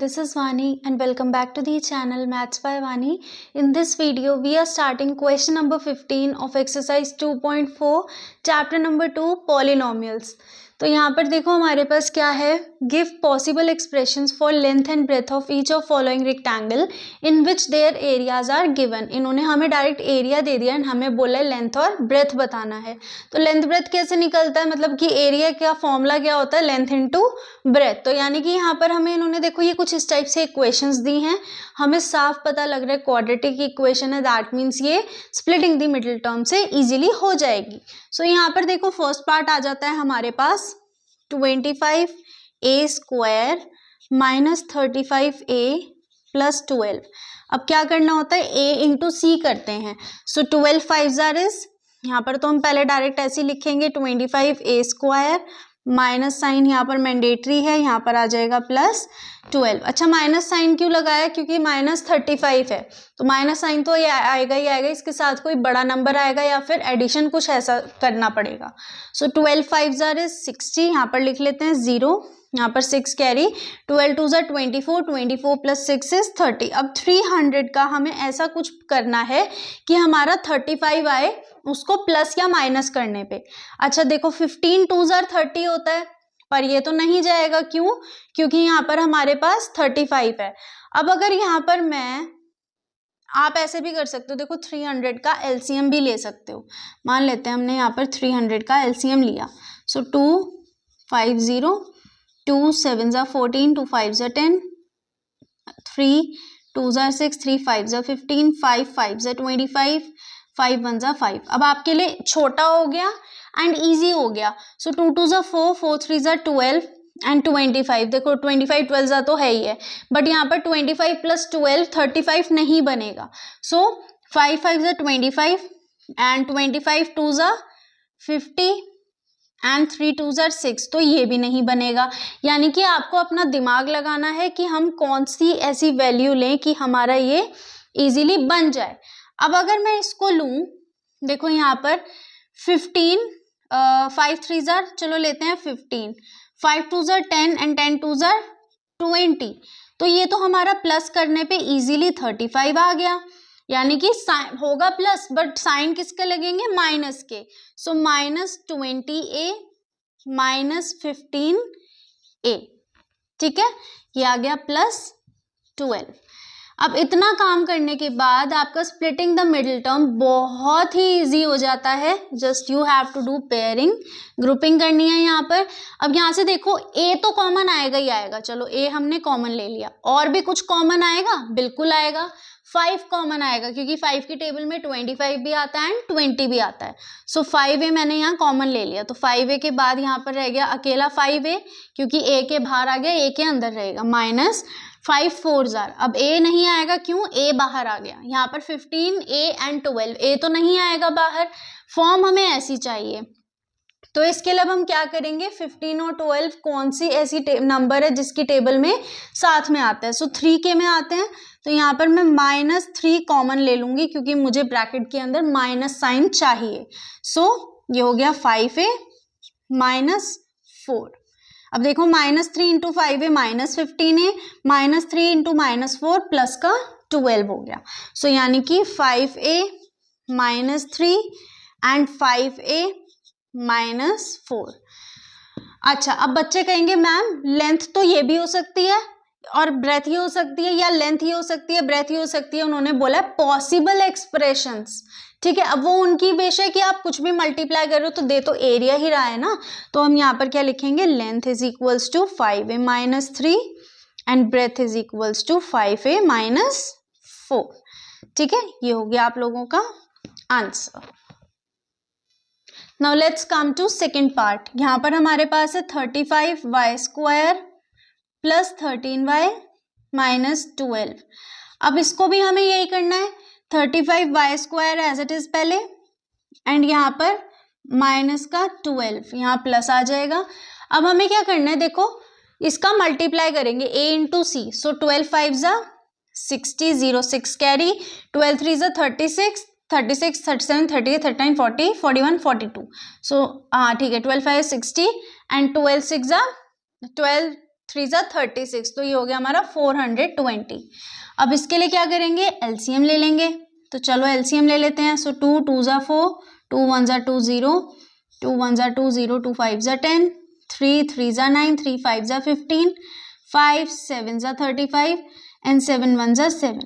this is Vani and welcome back to the channel Maths by Vani. In this video, we are starting question number 15 of exercise 2.4, chapter number 2, polynomials. तो यहाँ पर देखो हमारे पास क्या है, give possible expressions for length and breadth of each of following rectangle in which their areas are given. इन्होंने हमें डायरेक्ट एरिया दे दिया एंड हमें बोला है लेंथ और ब्रेथ बताना है. तो लेंथ ब्रेथ कैसे निकलता है, मतलब कि एरिया का फॉर्मूला क्या होता है, लेंथ इनटू ब्रेथ. तो यानी कि यहाँ पर हमें इन्होंने देखो ये कुछ इस टाइप से इक्वेशंस दी हैं, हमें साफ पता लग रहा है क्वाड्रेटिक इक्वेशन है, दैट मीन्स ये स्प्लिटिंग द मिडिल टर्म से इजीली हो जाएगी. सो यहाँ पर देखो फर्स्ट पार्ट आ जाता है हमारे पास 25a square minus 35a plus 12. अब क्या करना होता है, a इंटू सी करते हैं. सो 12 5 इज, यहाँ पर तो हम पहले डायरेक्ट ऐसे ही लिखेंगे 25a स्क्वायर, माइनस साइन यहाँ पर मैंडेटरी है, यहाँ पर आ जाएगा प्लस 12. अच्छा माइनस साइन क्यों लगाया, क्योंकि माइनस 35 है तो माइनस साइन तो ये आएगा ही आएगा, इसके साथ कोई बड़ा नंबर आएगा या फिर एडिशन कुछ ऐसा करना पड़ेगा. सो 12 5 इज 60, यहाँ पर लिख लेते हैं 0, यहाँ पर 6 कैरी, 12 2 24, 24 प्लस 6 इज 30. अब 300 का हमें ऐसा कुछ करना है कि हमारा 35 आए उसको प्लस या माइनस करने पे. अच्छा देखो 15 2 30 होता है, पर ये तो नहीं जाएगा, क्यों, क्योंकि यहाँ पर हमारे पास 35 है. अब अगर यहाँ पर आप ऐसे भी कर सकते हो, देखो 300 का एलसीएम भी ले सकते हो. मान लेते हैं हमने यहाँ पर 300 का एलसीएम लिया. सो 2 5 0, 2 7 14, 2 5 10, 3 2 6, 3 5 15, 5 5 25, 5 1 5. अब आपके लिए छोटा हो गया एंड इजी हो गया. सो 2 2 4, 4 3 12 एंड 25. देखो 25 12 तो है ही है, बट यहाँ पर 25 प्लस 12 35 नहीं बनेगा. सो 5 5 25 एंड 25 2 50 एंड 3 2 6, तो ये भी नहीं बनेगा. यानी कि आपको अपना दिमाग लगाना है कि हम कौन सी ऐसी वैल्यू लें कि हमारा ये इजीली बन जाए. अब अगर मैं इसको लूं, देखो यहाँ पर 15, 5 3 चलो लेते हैं 15, 5 2 10 एंड 10 2 20. तो ये तो हमारा प्लस करने पे इजीली 35 आ गया, यानी कि साइन होगा प्लस बट साइन किसके लगेंगे, माइनस के. So minus 20a minus 15a, ठीक है, ये आ गया प्लस 12. अब इतना काम करने के बाद आपका स्प्लिटिंग द मिडिल टर्म बहुत ही इजी हो जाता है. Just you have to do pairing, grouping करनी है यहाँ पर. अब यहाँ से देखो a तो कॉमन आएगा ही आएगा, चलो a हमने कॉमन ले लिया. और भी कुछ कॉमन आएगा, बिल्कुल आएगा. 5 कॉमन आएगा क्योंकि 5 की टेबल में 25 भी आता है एंड 20 भी आता है. सो 5a मैंने यहाँ कॉमन ले लिया, तो 5a के बाद यहाँ पर रह गया अकेला 5a, क्योंकि a के बाहर आ गया, a के अंदर रहेगा, माइनस 5 4 अब a नहीं आएगा, क्यों, a बाहर आ गया. यहाँ पर 15a एंड 12, a तो नहीं आएगा बाहर. फॉर्म हमें ऐसी चाहिए, तो इसके लिए अब हम क्या करेंगे, 15 और 12 कौन सी ऐसी नंबर है जिसकी टेबल में साथ में आता है. सो 3k में आते हैं, तो यहाँ पर मैं माइनस 3 कॉमन ले लूंगी क्योंकि मुझे ब्रैकेट के अंदर माइनस साइन चाहिए. सो ये हो गया 5a माइनस 4. अब देखो minus 3 into 5a minus 15a, minus 3 into minus 4 plus का 12 हो गया. सो यानी कि 5a minus 3 and 5a minus 4. अच्छा अब बच्चे कहेंगे मैम लेंथ तो ये भी हो सकती है और ब्रेथ ही हो सकती है, या लेंथ ही हो सकती है ब्रेथ ही हो सकती है. उन्होंने बोला पॉसिबल एक्सप्रेशंस, ठीक है. अब वो उनकी विश है कि आप कुछ भी मल्टीप्लाई कर रहे हो तो दे तो एरिया ही रहा है ना. तो हम यहाँ पर क्या लिखेंगे, length is equals to 5a minus 3 and breadth is equals to 5a minus 4. ठीक है, ये हो गया आप लोगों का answer. Now let's come to second part. यहाँ पर हमारे पास है 35y square plus 13y minus 12. अब इसको भी हमें यही करना है, 35y square as it is पहले, एंड यहाँ पर माइनस का 12, यहाँ प्लस आ जाएगा. अब हमें क्या करना है, देखो इसका मल्टीप्लाई करेंगे a into c. So 12 5 60, 0 6 carry, 12 3 36, 36 37 38 39 40 41 42. सो हाँ ठीक है, 12 5 60 एंड 12 6 12 3 ज़ा 36, तो ये हो गया हमारा 420। अब इसके लिए क्या करेंगे, एलसीएम ले लेंगे। तो चलो एलसीएम ले लेते हैं। सो 2 2 ज़ा 4, 2 1 ज़ा 2 0, 2 1 ज़ा 2 0, 2 5 ज़ा 10, 3 3 ज़ा 9, 3 5 ज़ा 15, 5 7 ज़ा 35 एंड 7 1 ज़ा 7।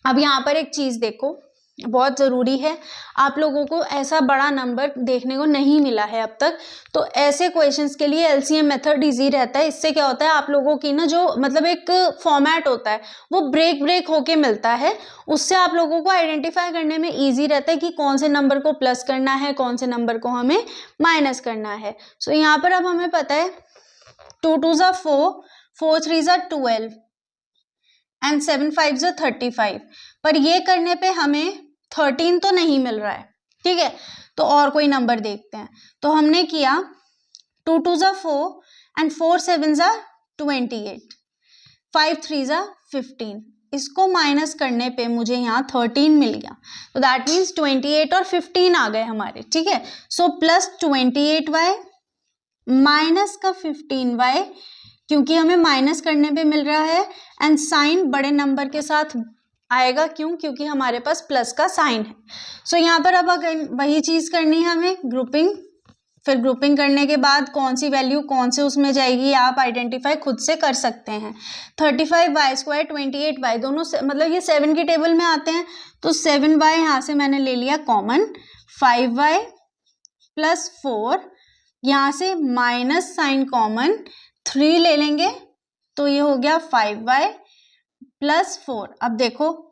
अब यहाँ पर एक चीज़ देखो, बहुत ज़रूरी है, आप लोगों को ऐसा बड़ा नंबर देखने को नहीं मिला है अब तक, तो ऐसे क्वेश्चंस के लिए एलसीएम मेथड इजी रहता है। इससे क्या होता है, आप लोगों की ना जो मतलब एक फॉर्मेट होता है वो ब्रेक होके मिलता है, उससे आप लोगों को आइडेंटिफाई करने में इजी रहता है कि कौन से नंबर को प्लस करना है, कौन से नंबर को हमें माइनस करना है। सो यहाँ पर अब हमें पता है 2 2 ज़ा 4, 4 3 ज़ा 12 एंड 7 5 ज़ा 35, पर ये करने पे हमें 13 तो नहीं मिल रहा है, ठीक है। तो और कोई नंबर देखते हैं। तो हमने किया 2 2 ज़ा 4 एंड 4 7 ज़ा 28, 5 3 ज़ा 15, इसको माइनस करने पे मुझे यहाँ 13 मिल गया। तो दैट मीन्स 28 और 15 आ गए हमारे, ठीक है। सो प्लस 28y माइनस का 15y, क्योंकि हमें माइनस करने पे मिल रहा है, एंड साइन बड़े नंबर के साथ आएगा, क्यों, क्योंकि हमारे पास प्लस का साइन है। सो यहाँ पर अब वही चीज़ करनी है हमें, ग्रुपिंग। फिर ग्रुपिंग करने के बाद कौन सी वैल्यू कौन से उसमें जाएगी आप आइडेंटिफाई खुद से कर सकते हैं। 35y² 28y दोनों से, मतलब ये 7 की टेबल में आते हैं, तो 7y यहाँ से मैंने ले लिया कॉमन, 5y प्लस 4, यहाँ से माइनस साइन कॉमन, 3 ले लेंगे, तो ये हो गया 5y प्लस 4। अब देखो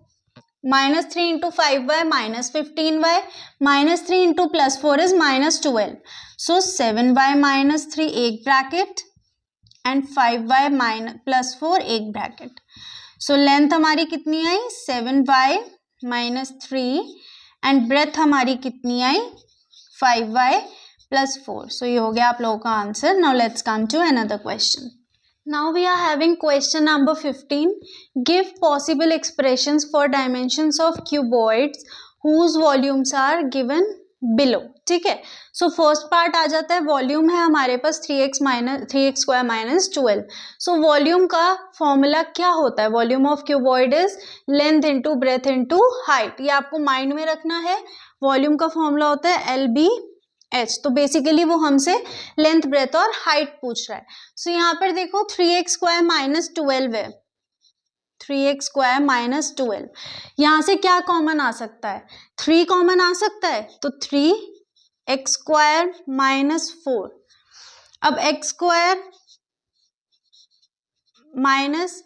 -3 into 5y minus 15y, -3 into plus 4 is -12, so 7y minus 3 एक ब्रैकेट एंड 5y प्लस 4 एक ब्रैकेट। सो लेंथ हमारी कितनी आई, 7y माइनस 3, एंड ब्रेथ हमारी कितनी आई, 5y प्लस 4। सो ये हो गया आप लोगों का answer. Now let's come to another question. Now we are having question number 15. Give possible expressions for dimensions of cuboids whose volumes are given below. ठीक है, सो फर्स्ट पार्ट आ जाता है, वॉल्यूम है हमारे पास 3x² माइनस 12। सो वॉल्यूम का formula क्या होता है, volume of cuboid is length into breadth into height. ये आपको माइंड में रखना है। वॉल्यूम का फॉर्मूला होता है LBH, तो बेसिकली वो हमसे लेंथ ब्रेथ और हाइट पूछ रहा है। सो यहाँ पर देखो 3x² माइनस 12 है, 3x² माइनस 12, यहाँ से क्या कॉमन आ सकता है, 3 कॉमन आ सकता है, तो 3x² माइनस 4। अब x² माइनस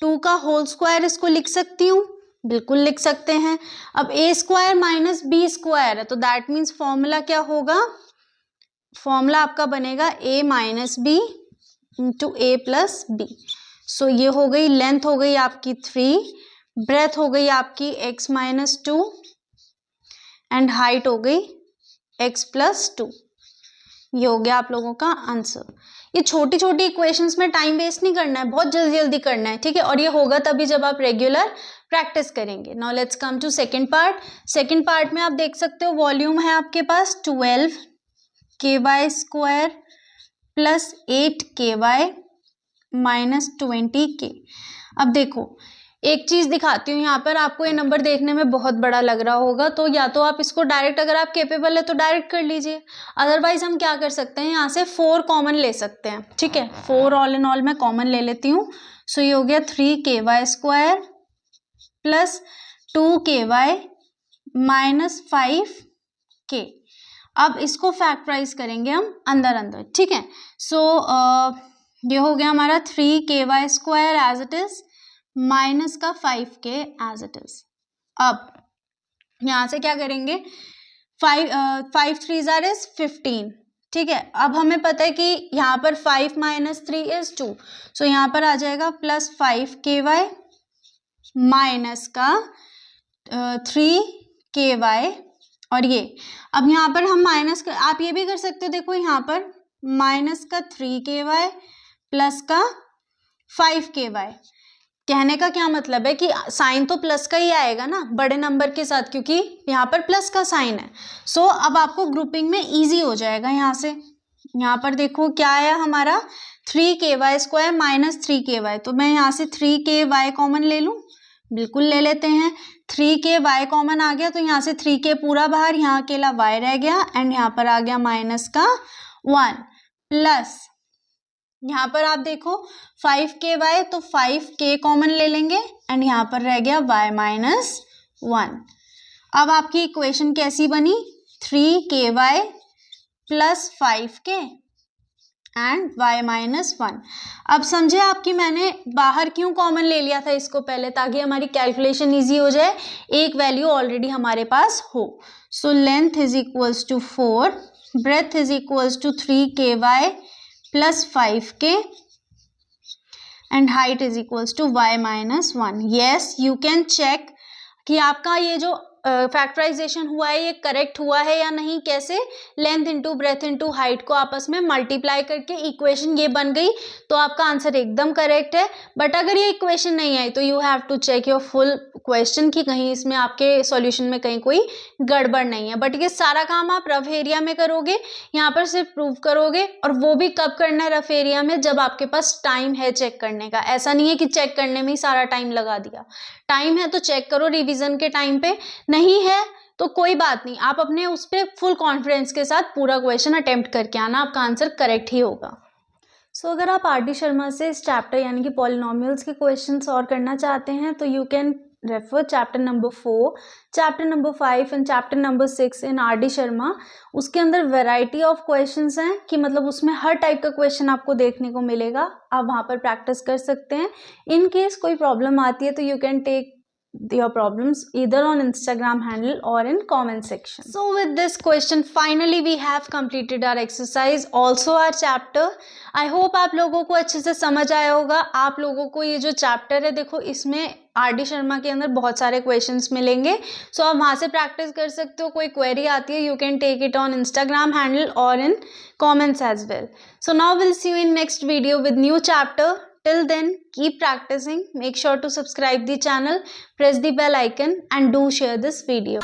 2 का होल स्क्वायर इसको लिख सकती हूँ, बिल्कुल लिख सकते हैं। अब a² माइनस b² है, तो दैट मीन्स फॉर्मूला क्या होगा, फॉर्मूला आपका बनेगा a माइनस B into a plus B. So ये हो गई लेंथ, हो गई आपकी 3, ब्रेथ हो गई आपकी x माइनस 2, एंड हाइट हो गई x प्लस 2। ये हो गया आप लोगों का आंसर। ये छोटी छोटी इक्वेशंस में टाइम वेस्ट नहीं करना है, बहुत जल्दी जल्दी करना है, ठीक है। और ये होगा तभी जब आप रेगुलर प्रैक्टिस करेंगे। Now let's come to second part. Second part में आप देख सकते हो वॉल्यूम है आपके पास 12ky² plus 8ky minus 20k। अब देखो एक चीज दिखाती हूँ, यहाँ पर आपको ये नंबर देखने में बहुत बड़ा लग रहा होगा, तो या तो आप इसको डायरेक्ट, अगर आप केपेबल है तो डायरेक्ट कर लीजिए, अदरवाइज हम क्या कर सकते हैं, यहाँ से 4 कॉमन ले सकते हैं, ठीक है। 4 ऑल इन ऑल मैं कॉमन ले लेती हूँ। सो ये हो गया 3ky² plus 2ky minus 5k। अब इसको फैक्टराइज करेंगे हम अंदर अंदर, ठीक है। सो ये हो गया हमारा 3ky² as it is minus का 5k एज इट इज। अब यहाँ से क्या करेंगे, 5 3 ज़ार इज 15, ठीक है। अब हमें पता है कि यहाँ पर 5 माइनस 3 इज 2, सो यहाँ पर आ जाएगा प्लस 5ky माइनस का 3ky, और ये अब यहाँ पर हम माइनस आप ये भी कर सकते हो, देखो यहाँ पर माइनस का 3ky प्लस का 5ky। कहने का क्या मतलब है कि साइन तो प्लस का ही आएगा ना बड़े नंबर के साथ, क्योंकि यहाँ पर प्लस का साइन है। सो अब आपको ग्रुपिंग में इजी हो जाएगा। यहाँ से यहाँ पर देखो क्या आया हमारा 3ky² माइनस 3ky, तो मैं यहाँ से 3ky कॉमन ले लूँ, बिल्कुल ले लेते हैं। 3ky कॉमन आ गया तो यहाँ से 3k पूरा बाहर, यहाँ अकेला y रह गया एंड यहाँ पर आ गया माइनस का 1 प्लस यहाँ पर आप देखो 5ky, तो 5k कॉमन ले लेंगे एंड यहाँ पर रह गया y माइनस 1। अब आपकी इक्वेशन कैसी बनी, 3ky plus 5k and y minus 1। अब समझे आपकी मैंने बाहर क्यों कॉमन ले लिया था इसको पहले, ताकि हमारी कैलकुलेशन इजी हो जाए, एक वैल्यू ऑलरेडी हमारे पास हो। So length is equals to 4, breadth is equals to 3ky plus 5k and height is equals to y minus 1। Yes, you can check कि आपका ये जो फैक्टराइजेशन हुआ है ये करेक्ट हुआ है या नहीं। कैसे, length into breadth into height को आपस में मल्टीप्लाई करके इक्वेशन ये बन गई, तो आपका आंसर एकदम करेक्ट है। बट अगर ये इक्वेशन नहीं आई तो you have to check your full question कि कहीं इसमें आपके सॉल्यूशन में कहीं कोई गड़बड़ नहीं है। बट ये सारा काम आप रफ एरिया में करोगे, यहाँ पर सिर्फ प्रूव करोगे, और वो भी कब करना है, रफ एरिया में, जब आपके पास टाइम है चेक करने का। ऐसा नहीं है कि चेक करने में ही सारा टाइम लगा दिया, टाइम है तो चेक करो रिवीजन के टाइम पे, नहीं है तो कोई बात नहीं, आप अपने उस पर फुल कॉन्फिडेंस के साथ पूरा क्वेश्चन अटेम्प्ट करके आना, आपका आंसर करेक्ट ही होगा। सो अगर आप आर.डी. शर्मा से इस चैप्टर यानी कि पॉलिनोमियल्स के क्वेश्चन सॉल्व करना चाहते हैं तो you can refer chapter number 4, chapter number 5 and chapter number 6 in RD. Sharma. उसके अंदर वैरायटी ऑफ क्वेश्चंस हैं कि मतलब उसमें हर टाइप का क्वेश्चन आपको देखने को मिलेगा, आप वहाँ पर प्रैक्टिस कर सकते हैं। इन केस कोई प्रॉब्लम आती है तो you can take your problems either on Instagram handle or in comment section. So with this question finally we have completed our exercise, also our chapter. I hope आप लोगों को अच्छे से समझ आया होगा। आप लोगों को ये जो चैप्टर है देखो इसमें आर.डी. शर्मा के अंदर बहुत सारे क्वेश्चंस मिलेंगे, सो आप वहाँ से प्रैक्टिस कर सकते हो। कोई क्वेरी आती है you can take it on Instagram handle or in comments as well. So now we'll see you in next video with new chapter. Till then, keep practicing. Make sure to subscribe the channel, press the bell icon and do share this video.